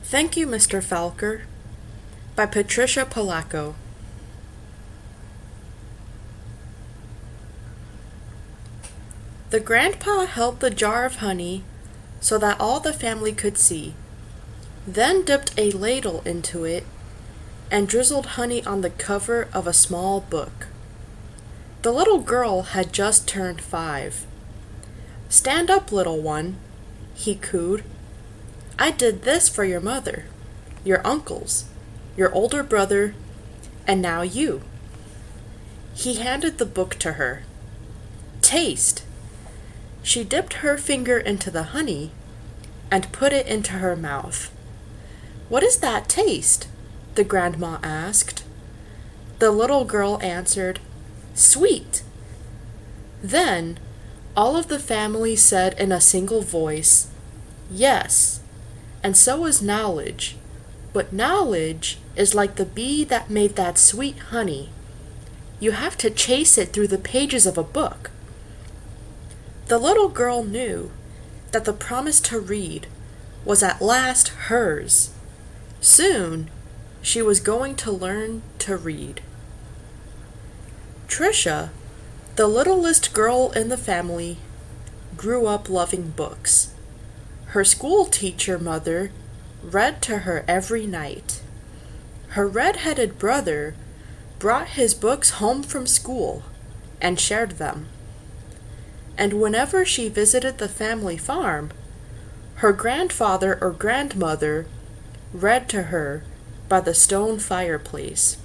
Thank You, Mr. Falker, by Patricia Polacco. The grandpa held the jar of honey so that all the family could see, then dipped a ladle into it and drizzled honey on the cover of a small book. The little girl had just turned 5. "Stand up, little one," he cooed. "I did this for your mother, your uncles, your older brother, and now you." He handed the book to her. "Taste." She dipped her finger into the honey and put it into her mouth. "What is that taste?" the grandma asked. The little girl answered, "Sweet." Then all of the family said in a single voice, "Yes, and so is knowledge. But knowledge is like the bee that made that sweet honey. You have to chase it through the pages of a book." The little girl knew that the promise to read was at last hers. Soon, she was going to learn to read. Tricia, the littlest girl in the family, grew up loving books. Her school teacher mother read to her every night. Her red-headed brother brought his books home from school and shared them. And whenever she visited the family farm, her grandfather or grandmother read to her by the stone fireplace.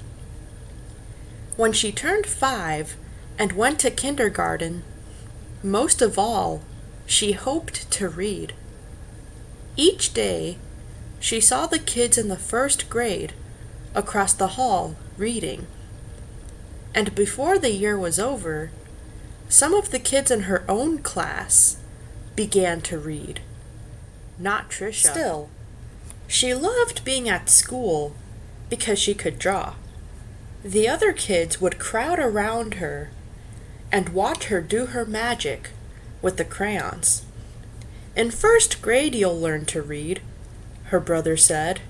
When she turned 5 and went to kindergarten, most of all, she hoped to read. Each day, she saw the kids in the first grade across the hall reading. And before the year was over, some of the kids in her own class began to read. Not Tricia. Still, she loved being at school because she could draw. The other kids would crowd around her and watch her do her magic with the crayons. "In first grade you'll learn to read," her brother said.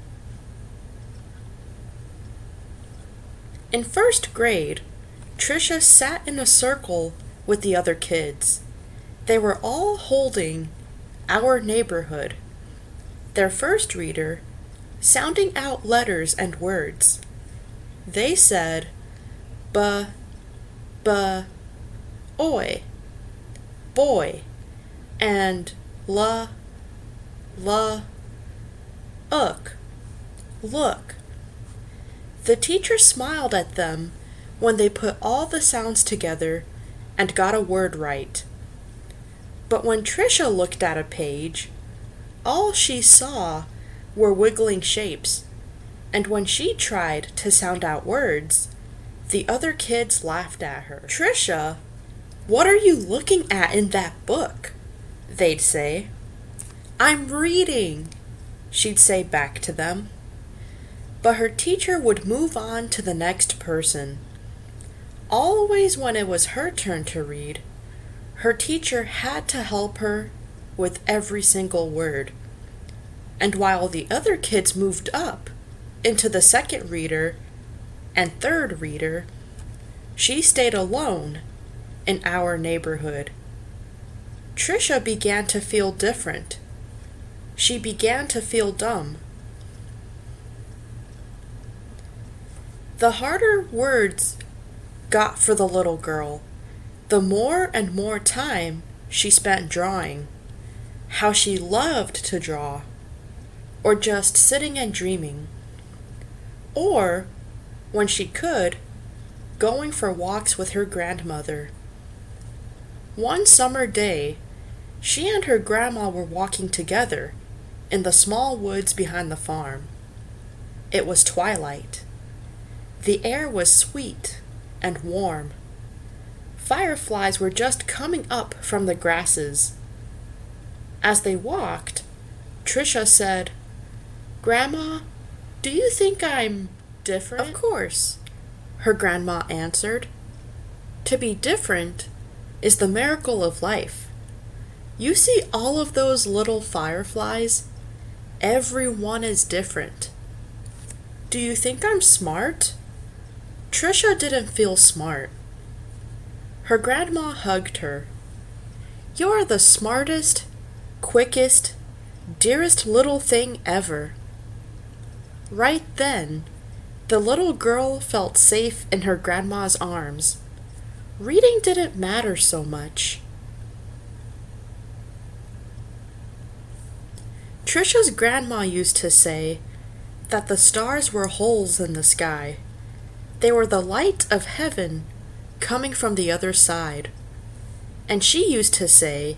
In first grade, Tricia sat in a circle with the other kids. They were all holding Our Neighborhood, their first reader, sounding out letters and words. They said, "B, oi, boy," and la, ook, look. The teacher smiled at them when they put all the sounds together and got a word right. But when Tricia looked at a page, all she saw were wiggling shapes, and when she tried to sound out words, the other kids laughed at her. "Tricia, what are you looking at in that book?" they'd say. "I'm reading," she'd say back to them. But her teacher would move on to the next person. Always when it was her turn to read, her teacher had to help her with every single word. And while the other kids moved up into the second reader and third reader, she stayed alone in Our Neighborhood. Tricia began to feel different. She began to feel dumb. The harder words got for the little girl, the more and more time she spent drawing. How she loved to draw, or just sitting and dreaming. Or, when she could, going for walks with her grandmother. One summer day, she and her grandma were walking together in the small woods behind the farm. It was twilight. The air was sweet and warm. Fireflies were just coming up from the grasses. As they walked, Tricia said, "Grandma, do you think I'm different?" "Of course," her grandma answered. "To be different is the miracle of life. You see all of those little fireflies? Everyone is different. Do you think I'm smart? Trisha didn't feel smart. Her grandma hugged her. You're the smartest, quickest, dearest little thing ever. Right then, the little girl felt safe in her grandma's arms. Reading didn't matter so much. Trisha's grandma used to say that the stars were holes in the sky. They were the light of heaven coming from the other side. And she used to say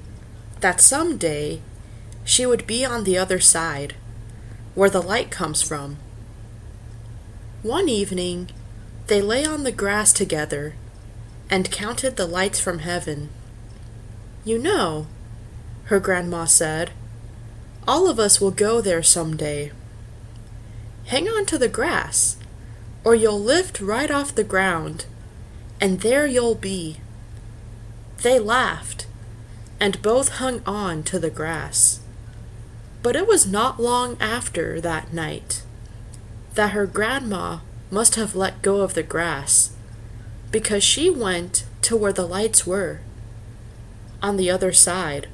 that someday she would be on the other side, where the light comes from. One evening, they lay on the grass together and counted the lights from heaven. You know, her grandma said, all of us will go there someday. Hang on to the grass, or you'll lift right off the ground, and there you'll be. They laughed, and both hung on to the grass. But it was not long after that night that her grandma must have let go of the grass, because she went to where the lights were, on the other side.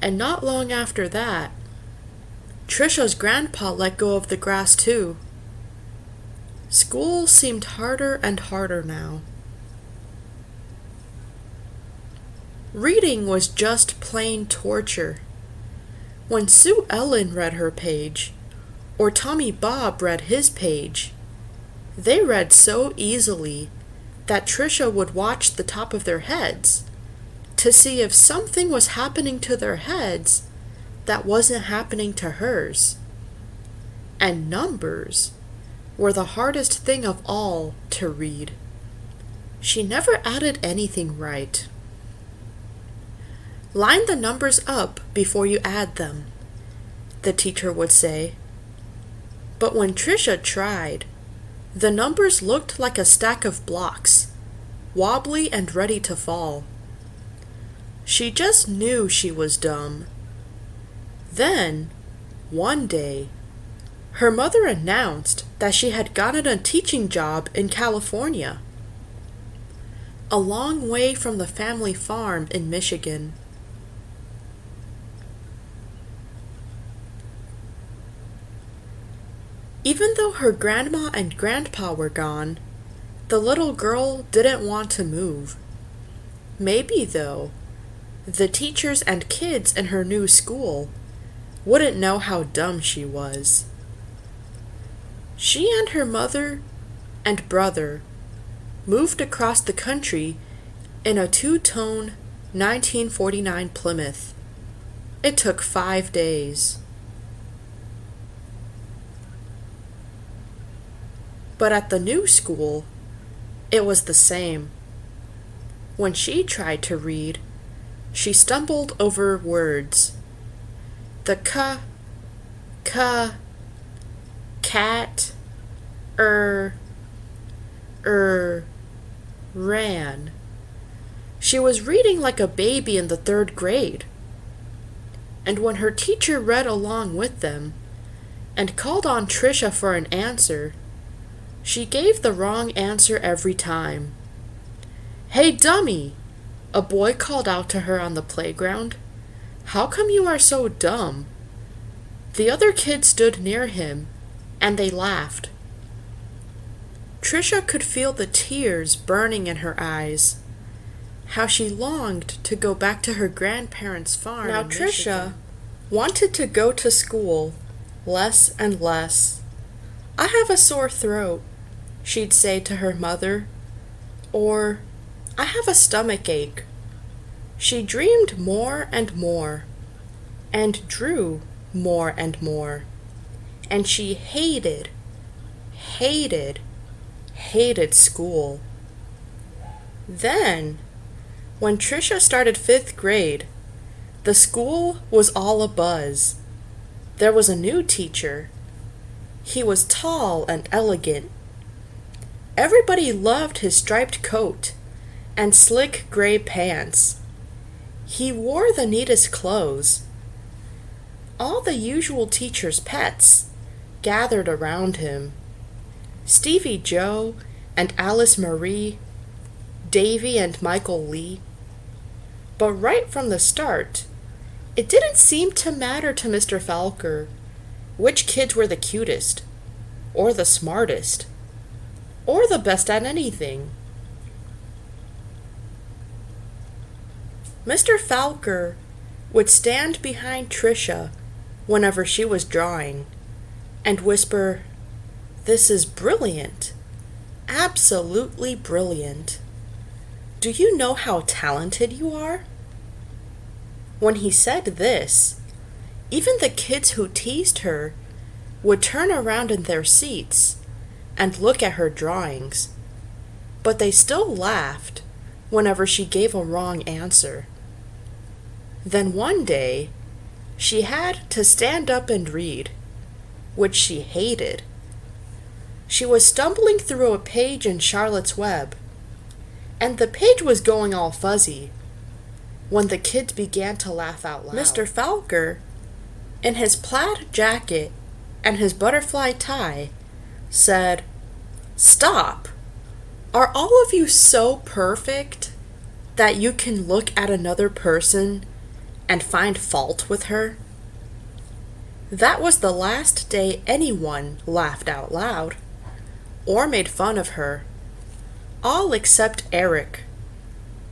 And not long after that, Trisha's grandpa let go of the grass too. School seemed harder and harder now. Reading was just plain torture. When Sue Ellen read her page, or Tommy Bob read his page, they read so easily that Trisha would watch the top of their heads to see if something was happening to their heads that wasn't happening to hers. And numbers were the hardest thing of all to read. She never added anything right. Line the numbers up before you add them, the teacher would say. But when Trisha tried, the numbers looked like a stack of blocks, wobbly and ready to fall. She just knew she was dumb. Then, one day, her mother announced that she had gotten a teaching job in California, a long way from the family farm in Michigan. Even though her grandma and grandpa were gone, the little girl didn't want to move. Maybe, though, the teachers and kids in her new school wouldn't know how dumb she was. She and her mother and brother moved across the country in a two-tone 1949 Plymouth. It took 5 days. But at the new school, it was the same. When she tried to read, she stumbled over words. The cat, ran. She was reading like a baby in the 3rd grade. And when her teacher read along with them and called on Trisha for an answer, she gave the wrong answer every time. Hey, dummy! A boy called out to her on the playground. How come you are so dumb? The other kids stood near him, and they laughed. Trisha could feel the tears burning in her eyes. How she longed to go back to her grandparents' farm. Now Trisha wanted to go to school less and less. I have a sore throat, she'd say to her mother, or I have a stomach ache. She dreamed more and more, and drew more and more, and she hated school. Then, when Trisha started 5th grade, the school was all abuzz. There was a new teacher. He was tall and elegant. Everybody loved his striped coat and slick gray pants. He wore the neatest clothes. all the usual teacher's pets gathered around him. Stevie Joe and Alice Marie, Davy and Michael Lee. But right from the start, it didn't seem to matter to Mr. Falker which kids were the cutest, or the smartest, or the best at anything. Mr. Falker would stand behind Tricia whenever she was drawing and whisper, "This is brilliant, absolutely brilliant. Do you know how talented you are?" When he said this, even the kids who teased her would turn around in their seats and look at her drawings, but they still laughed whenever she gave a wrong answer. Then one day, she had to stand up and read, which she hated. She was stumbling through a page in Charlotte's Web, and the page was going all fuzzy when the kids began to laugh out loud. Mr. Falker, in his plaid jacket and his butterfly tie, said, "Stop! Are all of you so perfect that you can look at another person and find fault with her?" That was the last day anyone laughed out loud or made fun of her, all except Eric.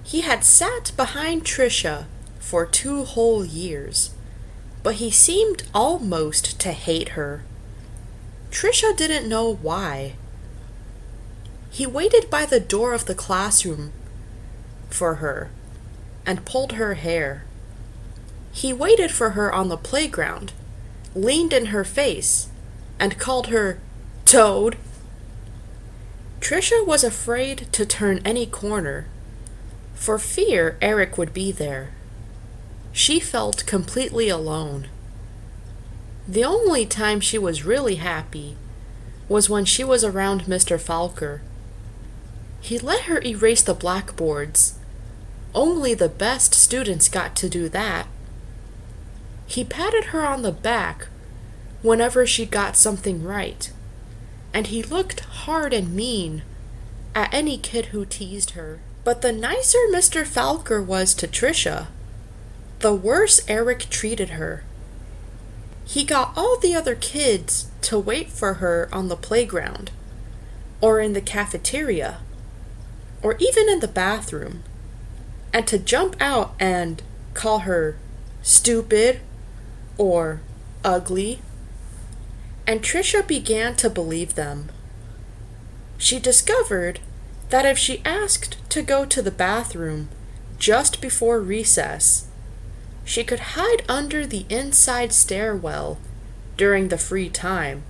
He had sat behind Tricia for 2 whole years, but he seemed almost to hate her. Tricia didn't know why. He waited by the door of the classroom for her and pulled her hair. He waited for her on the playground, leaned in her face, and called her Toad. Tricia was afraid to turn any corner, for fear Eric would be there. She felt completely alone. The only time she was really happy was when she was around Mr. Falker. He let her erase the blackboards. Only the best students got to do that. He patted her on the back whenever she got something right, and he looked hard and mean at any kid who teased her. But the nicer Mr. Falker was to Tricia, the worse Eric treated her. He got all the other kids to wait for her on the playground, or in the cafeteria, or even in the bathroom, and to jump out and call her stupid or ugly. And Tricia began to believe them. She discovered that if she asked to go to the bathroom just before recess, she could hide under the inside stairwell during the free time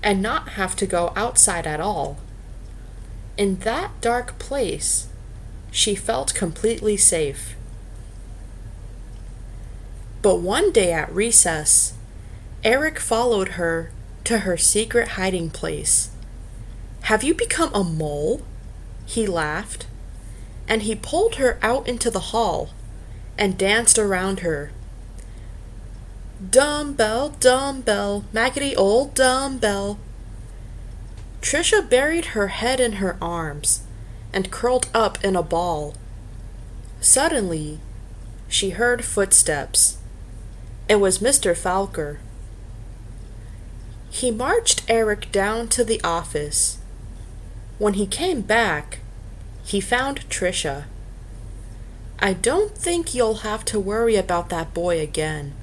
and not have to go outside at all. In that dark place, she felt completely safe. But one day at recess, Eric followed her to her secret hiding place. "Have you become a mole?" He laughed, and he pulled her out into the hall and danced around her. "Dumbbell, dumbbell, maggoty old dumbbell." Tricia buried her head in her arms and curled up in a ball. Suddenly, she heard footsteps. It was Mr. Falker. He marched Eric down to the office. When he came back, he found Tricia. "I don't think you'll have to worry about that boy again,"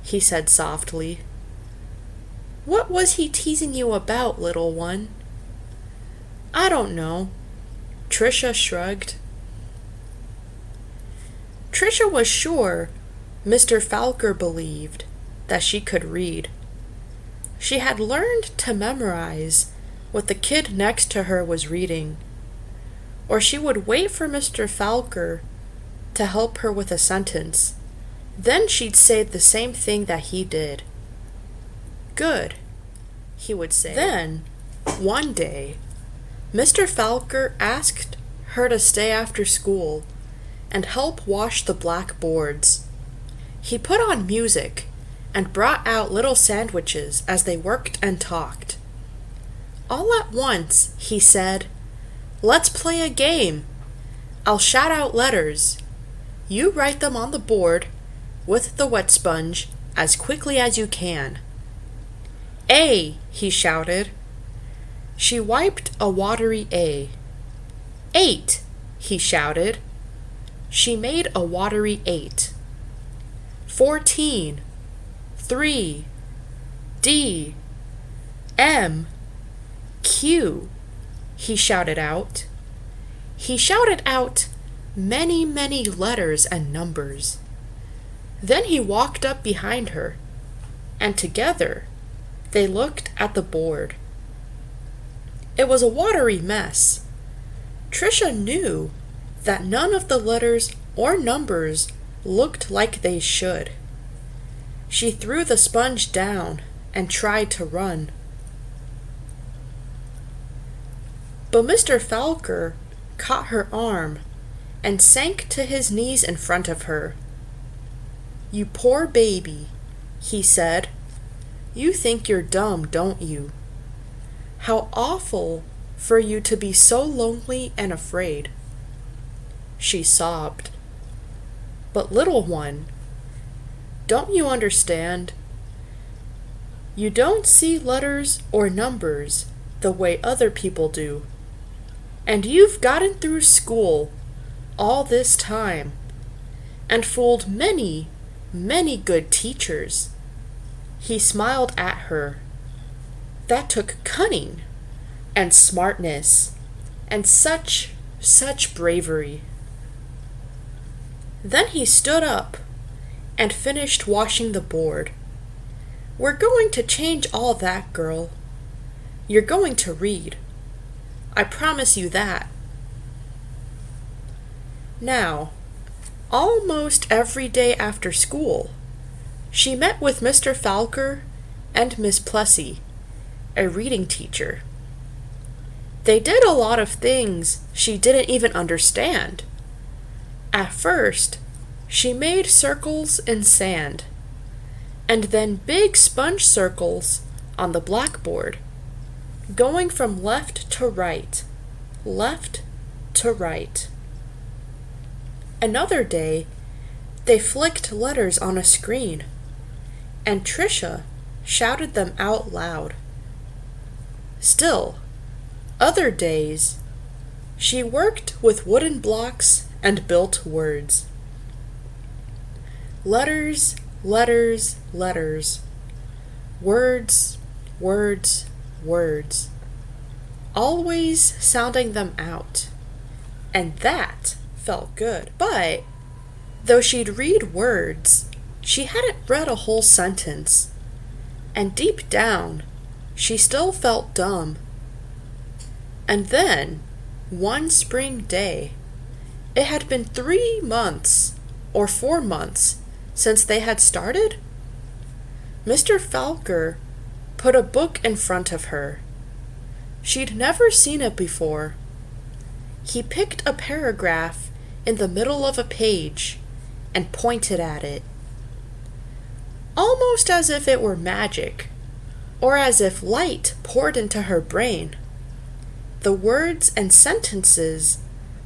he said softly. "What was he teasing you about, little one?" "I don't know," Tricia shrugged. Tricia was sure Mr. Falker believed that she could read. She had learned to memorize what the kid next to her was reading, or she would wait for Mr. Falker to help her with a sentence. Then she'd say the same thing that he did. "Good," he would say. Then, one day, Mr. Falker asked her to stay after school and help wash the blackboards. He put on music and brought out little sandwiches as they worked and talked. All at once, he said, "Let's play a game. I'll shout out letters. You write them on the board with the wet sponge as quickly as you can." "A," he shouted. She wiped a watery A. "8," he shouted. She made a watery 8. 14, 3, D, M, Q, he shouted out. He shouted out many, many letters and numbers. Then he walked up behind her, and together they looked at the board. It was a watery mess. Trisha knew that none of the letters or numbers looked like they should. She threw the sponge down and tried to run. But Mr. Falker caught her arm and sank to his knees in front of her. "You poor baby," he said. "You think you're dumb, don't you? How awful for you to be so lonely and afraid." She sobbed. "But little one, don't you understand? You don't see letters or numbers the way other people do. And you've gotten through school all this time and fooled many, many good teachers." He smiled at her. That took cunning and smartness and such bravery. Then he stood up and finished washing the board. "We're going to change all that, girl. You're going to read. I promise you that." Now, almost every day after school, she met with Mr. Falker and Miss Plessy, a reading teacher. They did a lot of things she didn't even understand. At first, she made circles in sand, and then big sponge circles on the blackboard, going from left to right, left to right. Another day, they flicked letters on a screen, and Trisha shouted them out loud. Still, other days, she worked with wooden blocks and built words. Letters, letters, letters. Words, words, words. Always sounding them out. And that felt good. But, though she'd read words, she hadn't read a whole sentence. And deep down, she still felt dumb. And then, one spring day, it had been 3 months or 4 months since they had started. Mr. Falker put a book in front of her. She'd never seen it before. He picked a paragraph in the middle of a page and pointed at it. Almost as if it were magic, or as if light poured into her brain, the words and sentences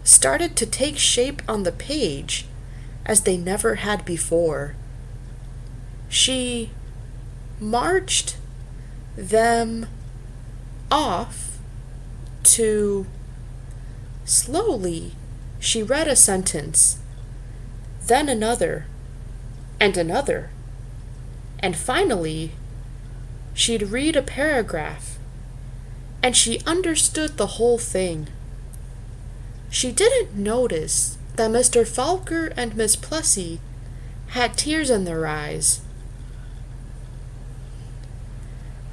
started to take shape on the page as they never had before. She marched them off to... Slowly, she read a sentence, then another, and another, and finally, she'd read a paragraph, and she understood the whole thing. She didn't notice that Mr. Falker and Miss Plessy had tears in their eyes.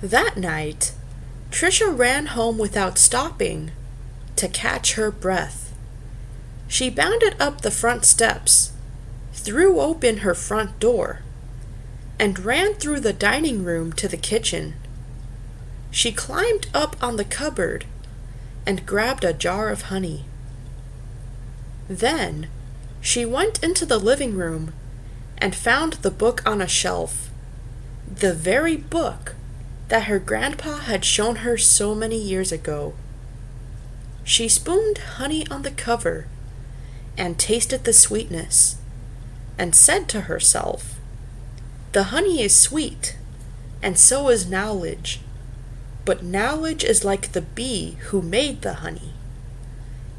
That night, Trisha ran home without stopping to catch her breath. She bounded up the front steps, threw open her front door, and ran through the dining room to the kitchen. She climbed up on the cupboard and grabbed a jar of honey. Then she went into the living room and found the book on a shelf the very book that her grandpa had shown her so many years ago. She spooned honey on the cover and tasted the sweetness and said to herself, "The honey is sweet, and so is knowledge, but knowledge is like the bee who made the honey.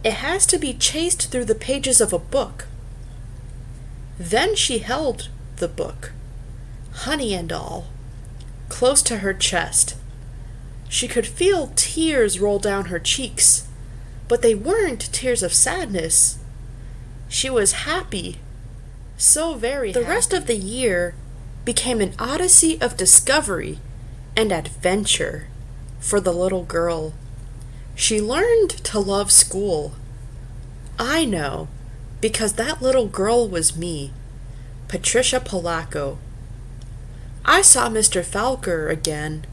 It has to be chased through the pages of a book." Then she held the book, honey and all, close to her chest. She could feel tears roll down her cheeks, but they weren't tears of sadness. She was happy, so very happy. The rest of the year became an odyssey of discovery and adventure for the little girl. She learned to love school. I know, because that little girl was me, Patricia Polacco. I saw Mr. Falker again,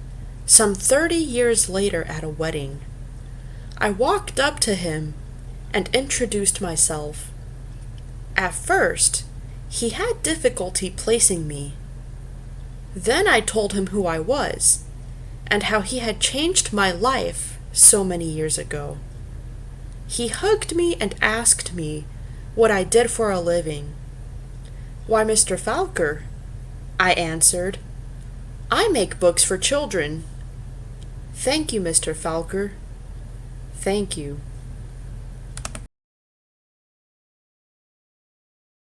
some 30 years later at a wedding. I walked up to him and introduced myself. At first, he had difficulty placing me. Then I told him who I was, and how he had changed my life so many years ago. He hugged me and asked me what I did for a living. "Why, Mr. Falker," I answered, "I make books for children." "Thank you, Mr. Falker. Thank you."